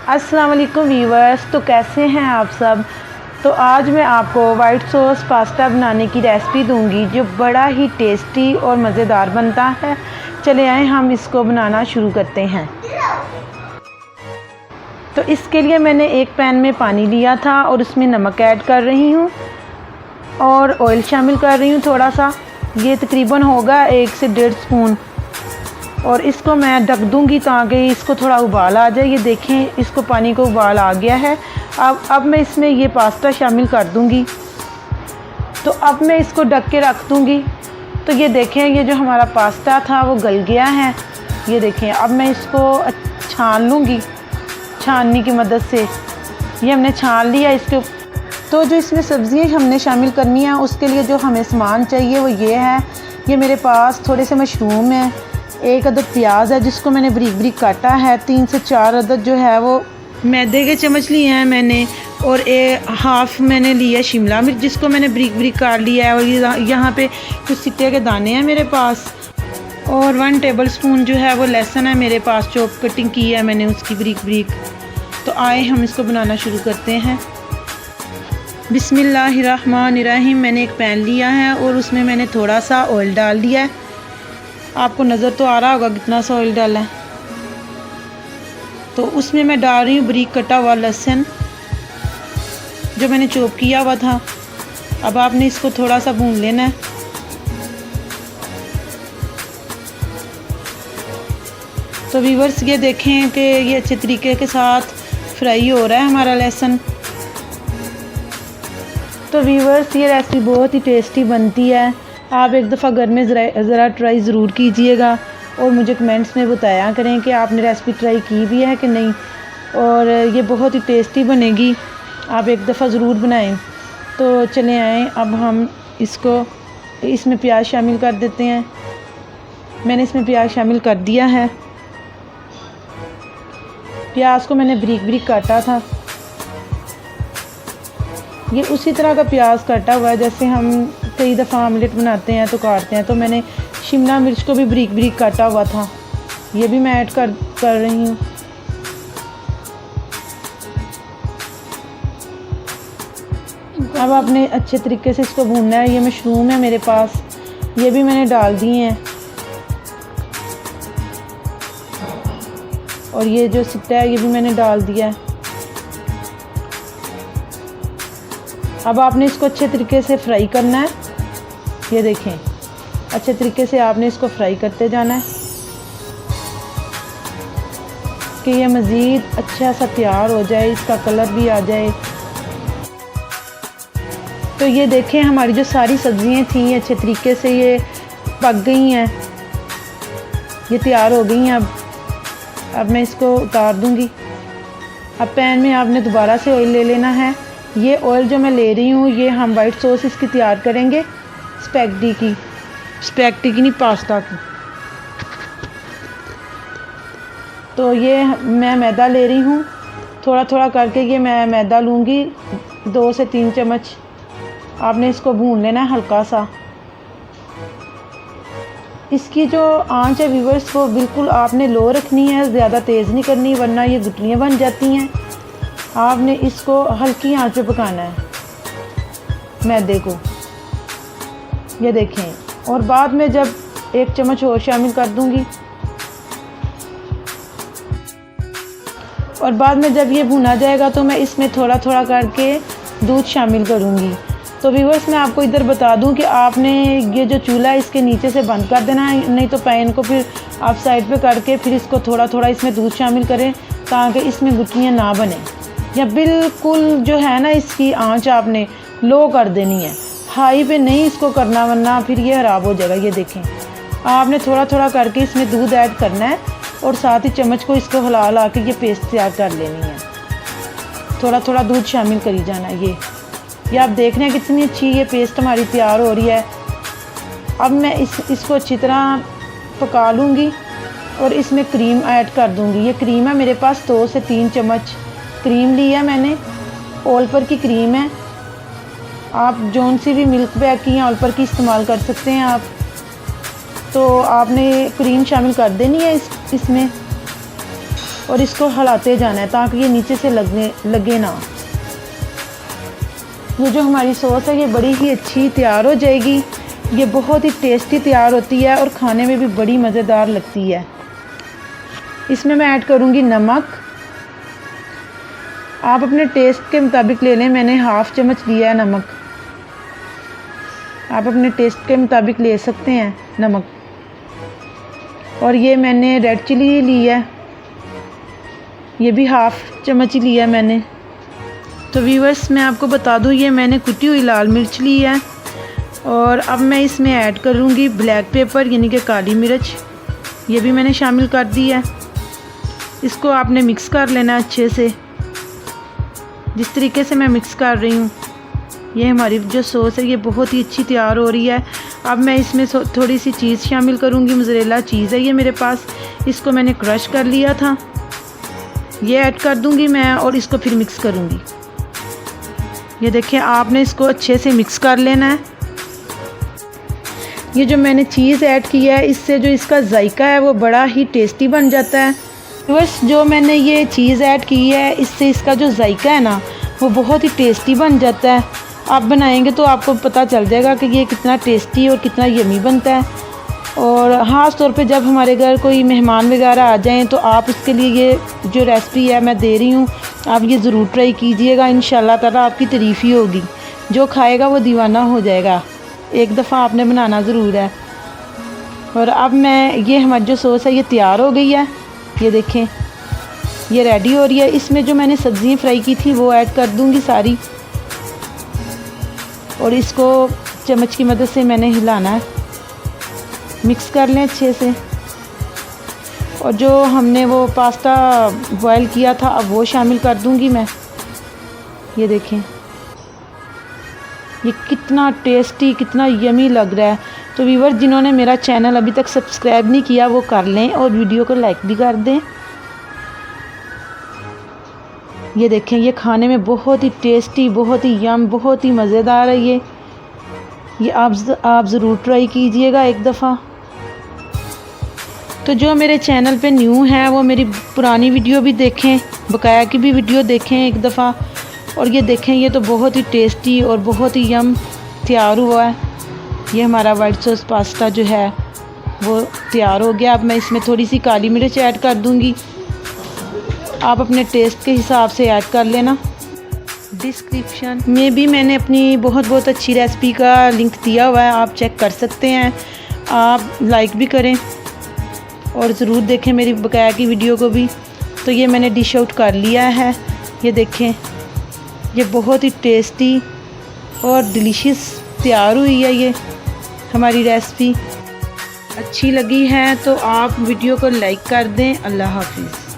अस्सलाम वालेकुम व्यूअर्स। तो कैसे हैं आप सब। तो आज मैं आपको वाइट सॉस पास्ता बनाने की रेसिपी दूंगी जो बड़ा ही टेस्टी और मज़ेदार बनता है। चले आए हम इसको बनाना शुरू करते हैं। तो इसके लिए मैंने एक पैन में पानी लिया था और उसमें नमक ऐड कर रही हूँ और ऑयल शामिल कर रही हूँ थोड़ा सा। ये तकरीबन होगा 1 से 1.5 स्पून। और इसको मैं ढक दूंगी ताकि इसको थोड़ा उबाल आ जाए। ये देखें, इसको पानी को उबाल आ गया है। अब मैं इसमें ये पास्ता शामिल कर दूंगी। तो अब मैं इसको ढक के रख दूंगी। तो ये देखें, ये जो हमारा पास्ता था वो गल गया है। ये देखें, अब मैं इसको छान लूँगी छाननी की मदद से। ये हमने छान लिया इसके। तो जो इसमें सब्ज़ियाँ हमने शामिल करनी है उसके लिए जो हमें सामान चाहिए वो ये है। ये मेरे पास थोड़े से मशरूम है, 1 अदद प्याज है जिसको मैंने बारीक बारीक काटा है, 3 से 4 अदद जो है वो मैदे के चम्मच लिए हैं मैंने, और हाफ़ मैंने लिया शिमला मिर्च जिसको मैंने बारीक बारीक काट लिया है। और यहाँ पे कुछ सिट्टे के दाने हैं मेरे पास, और 1 टेबल स्पून जो है वो लहसुन है मेरे पास, चॉप कटिंग की है मैंने उसकी बारीक बारीक। तो आए हम इसको बनाना शुरू करते हैं। बिस्मिल्लाहिर्रहमानिर्रहीम। मैंने एक पैन लिया है और उसमें मैंने थोड़ा सा ऑयल डाल दिया है। आपको नज़र तो आ रहा होगा कितना सा ऑयल डाला है। तो उसमें मैं डाल रही हूँ बारीक कटा हुआ लहसुन जो मैंने चॉप किया हुआ था। अब आपने इसको थोड़ा सा भून लेना है। तो व्यूअर्स ये देखें कि ये अच्छे तरीके के साथ फ्राई हो रहा है हमारा लहसुन। तो व्यूअर्स ये रेसिपी बहुत ही टेस्टी बनती है। आप एक दफ़ा घर में ज़रा ट्राई ज़रूर कीजिएगा और मुझे कमेंट्स में बताया करें कि आपने रेसिपी ट्राई की भी है कि नहीं। और ये बहुत ही टेस्टी बनेगी, आप एक दफ़ा ज़रूर बनाएं। तो चले आएँ, अब हम इसमें प्याज शामिल कर देते हैं। मैंने इसमें प्याज शामिल कर दिया है। प्याज को मैंने बारीक बारीक काटा था। ये उसी तरह का प्याज काटा हुआ है जैसे हम कई दफ़ा आमलेट बनाते हैं तो काटते हैं। तो मैंने शिमला मिर्च को भी बारीक बारीक काटा हुआ था, ये भी मैं ऐड कर रही हूँ। अब आपने अच्छे तरीके से इसको भूनना है। ये मशरूम है मेरे पास, ये भी मैंने डाल दिए हैं। और ये जो सिट्टा है ये भी मैंने डाल दिया है। अब आपने इसको अच्छे तरीके से फ्राई करना है। ये देखें, अच्छे तरीके से आपने इसको फ्राई करते जाना है कि ये मज़ीद अच्छा सा तैयार हो जाए, इसका कलर भी आ जाए। तो ये देखें, हमारी जो सारी सब्ज़ियाँ थी अच्छे तरीके से ये पक गई हैं, ये तैयार हो गई हैं। अब मैं इसको उतार दूँगी। अब पैन में आपने दोबारा से ऑयल ले लेना है। ये ऑयल जो मैं ले रही हूँ ये हम वाइट सॉस इसकी तैयार करेंगे, स्पैगेटी की नहीं, पास्ता की। तो ये मैं मैदा ले रही हूँ, थोड़ा थोड़ा करके ये मैं मैदा लूँगी, 2 से 3 चम्मच। आपने इसको भून लेना है हल्का सा। इसकी जो आंच है व्यूअर्स वो बिल्कुल आपने लो रखनी है, ज़्यादा तेज़ नहीं करनी वरना ये गुठलियाँ बन जाती हैं। आपने इसको हल्की आंच पे पकाना है मैदे को। ये देखें, और बाद में जब 1 चम्मच और शामिल कर दूंगी, और बाद में जब ये भुना जाएगा तो मैं इसमें थोड़ा थोड़ा करके दूध शामिल करूंगी। तो व्यूअर्स मैं आपको इधर बता दूं कि आपने ये जो चूल्हा है इसके नीचे से बंद कर देना है, नहीं तो पैन को फिर आप साइड पे करके फिर इसको थोड़ा थोड़ा इसमें दूध शामिल करें ताकि इसमें गुठलियाँ ना बने। या बिल्कुल जो है ना इसकी आंच आपने लो कर देनी है, हाई पे नहीं इसको करना वरना फिर ये ख़राब हो जाएगा। ये देखें, आपने थोड़ा थोड़ा करके इसमें दूध ऐड करना है और साथ ही चम्मच को इसको हिला के ये पेस्ट तैयार कर लेनी है। थोड़ा थोड़ा दूध शामिल करी जाना है। ये आप देख रहे हैं कितनी अच्छी ये पेस्ट हमारी तैयार हो रही है। अब मैं इसको अच्छी तरह पका लूँगी और इसमें क्रीम ऐड कर दूँगी। ये क्रीम है मेरे पास, 2 से 3 चम्मच क्रीम ली है मैंने, ओलपर की क्रीम है। आप जौन सी भी मिल्क बैग की या ओलपर की इस्तेमाल कर सकते हैं आप। तो आपने क्रीम शामिल कर देनी है इसमें। और इसको हिलाते जाना है ताकि ये नीचे से लगे ना। ये जो हमारी सॉस है ये बड़ी ही अच्छी तैयार हो जाएगी। ये बहुत ही टेस्टी तैयार होती है और खाने में भी बड़ी मज़ेदार लगती है। इसमें मैं ऐड करूँगी नमक। आप अपने टेस्ट के मुताबिक ले लें, मैंने हाफ़ चम्मच लिया है नमक। आप अपने टेस्ट के मुताबिक ले सकते हैं नमक। और ये मैंने रेड चिली ली है, ये भी हाफ़ चम्मच ही लिया है मैंने। तो व्यूअर्स मैं आपको बता दूं, ये मैंने कुटी हुई लाल मिर्च ली है। और अब मैं इसमें ऐड करूँगी ब्लैक पेपर यानी कि काली मिर्च, ये भी मैंने शामिल कर दी है। इसको आपने मिक्स कर लेना अच्छे से, जिस तरीके से मैं मिक्स कर रही हूँ। ये हमारी जो सॉस है ये बहुत ही अच्छी तैयार हो रही है। अब मैं इसमें थोड़ी सी चीज़ शामिल करूँगी, मोज़रेला चीज़ है ये मेरे पास, इसको मैंने क्रश कर लिया था। ये ऐड कर दूँगी मैं और इसको फिर मिक्स करूँगी। ये देखिए, आपने इसको अच्छे से मिक्स कर लेना है। ये जो मैंने चीज़ ऐड की है इससे जो इसका जायका है वो बड़ा ही टेस्टी बन जाता है। बस जो मैंने ये चीज़ ऐड की है इससे इसका जो जायका है ना वो बहुत ही टेस्टी बन जाता है। आप बनाएंगे तो आपको पता चल जाएगा कि ये कितना टेस्टी और कितना यमी बनता है। और ख़ास तौर पे जब हमारे घर कोई मेहमान वगैरह आ जाएं तो आप उसके लिए ये जो रेसिपी है मैं दे रही हूँ, आप ये ज़रूर ट्राई कीजिएगा। इंशाल्लाह ताला आपकी तारीफ़ ही होगी, जो खाएगा वो दीवाना हो जाएगा। एक दफ़ा आपने बनाना ज़रूर है। और अब मैं ये हमारी जो सॉस है ये तैयार हो गई है। ये देखें, ये रेडी हो रही है। इसमें जो मैंने सब्ज़ियाँ फ्राई की थी वो ऐड कर दूँगी सारी, और इसको चम्मच की मदद से मैंने हिलाना है, मिक्स कर लें अच्छे से। और जो हमने वो पास्ता बॉयल किया था अब वो शामिल कर दूंगी मैं। ये देखें, ये कितना टेस्टी कितना यमी लग रहा है। तो व्यूअर्स जिन्होंने मेरा चैनल अभी तक सब्सक्राइब नहीं किया वो कर लें और वीडियो को लाइक भी कर दें। ये देखें, ये खाने में बहुत ही टेस्टी, बहुत ही यम, बहुत ही मज़ेदार है। ये आप ज़रूर ट्राई कीजिएगा एक दफ़ा। तो जो मेरे चैनल पे न्यू हैं वो मेरी पुरानी वीडियो भी देखें, बकाया की भी वीडियो देखें एक दफ़ा। और ये देखें, ये तो बहुत ही टेस्टी और बहुत ही यम तैयार हुआ है। ये हमारा वाइट सॉस पास्ता जो है वो तैयार हो गया। अब मैं इसमें थोड़ी सी काली मिर्च ऐड कर दूँगी, आप अपने टेस्ट के हिसाब से ऐड कर लेना। डिस्क्रिप्शन में भी मैंने अपनी बहुत अच्छी रेसिपी का लिंक दिया हुआ है, आप चेक कर सकते हैं। आप लाइक भी करें और ज़रूर देखें मेरी बकाया की वीडियो को भी। तो ये मैंने डिश आउट कर लिया है। ये देखें, ये बहुत ही टेस्टी और डिलीशियस तैयार हुई है। ये हमारी रेसिपी अच्छी लगी है तो आप वीडियो को लाइक कर दें। अल्लाह हाफिज़।